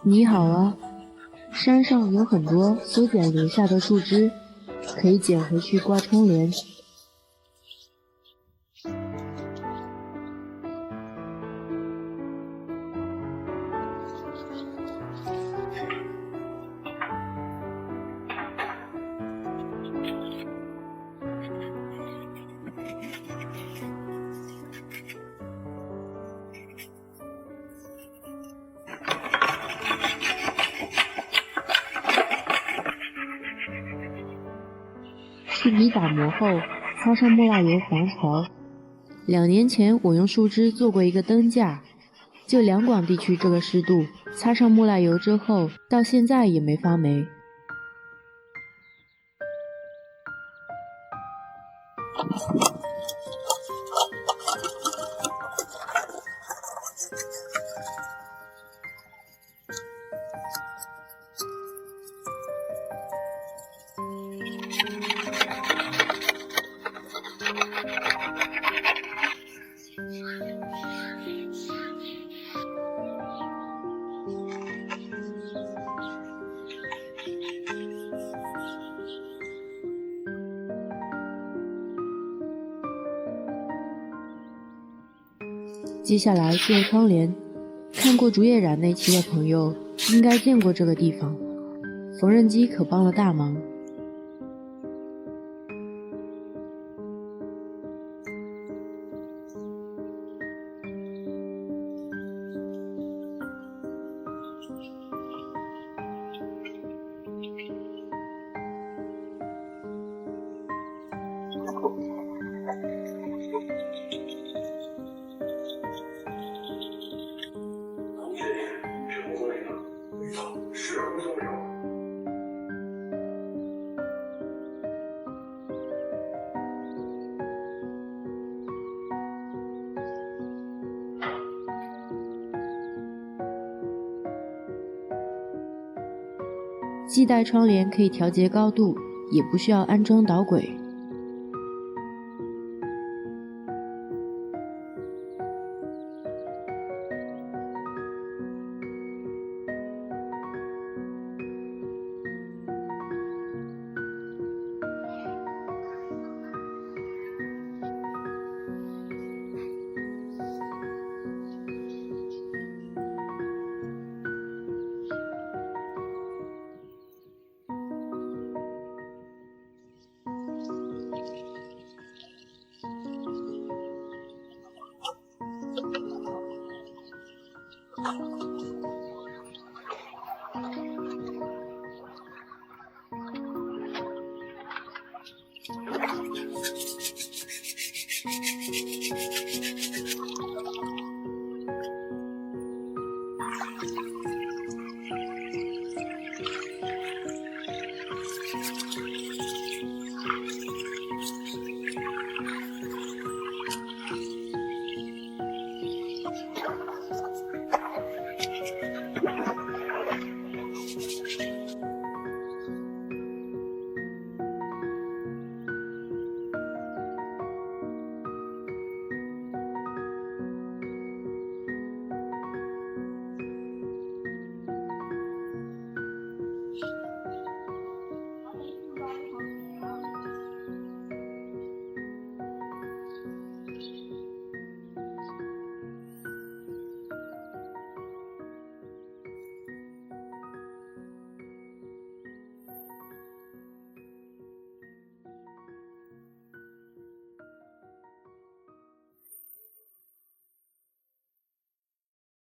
你好啊，山上有很多修剪留下的树枝，可以捡回去挂窗帘。树皮打磨后，擦上木蜡油防潮。2年前，我用树枝做过一个灯架，就两广地区这个湿度，擦上木蜡油之后，到现在也没发霉。接下来做窗帘，看过竹叶染那期的朋友应该见过这个地方，缝纫机可帮了大忙。系带窗帘可以调节高度，也不需要安装导轨。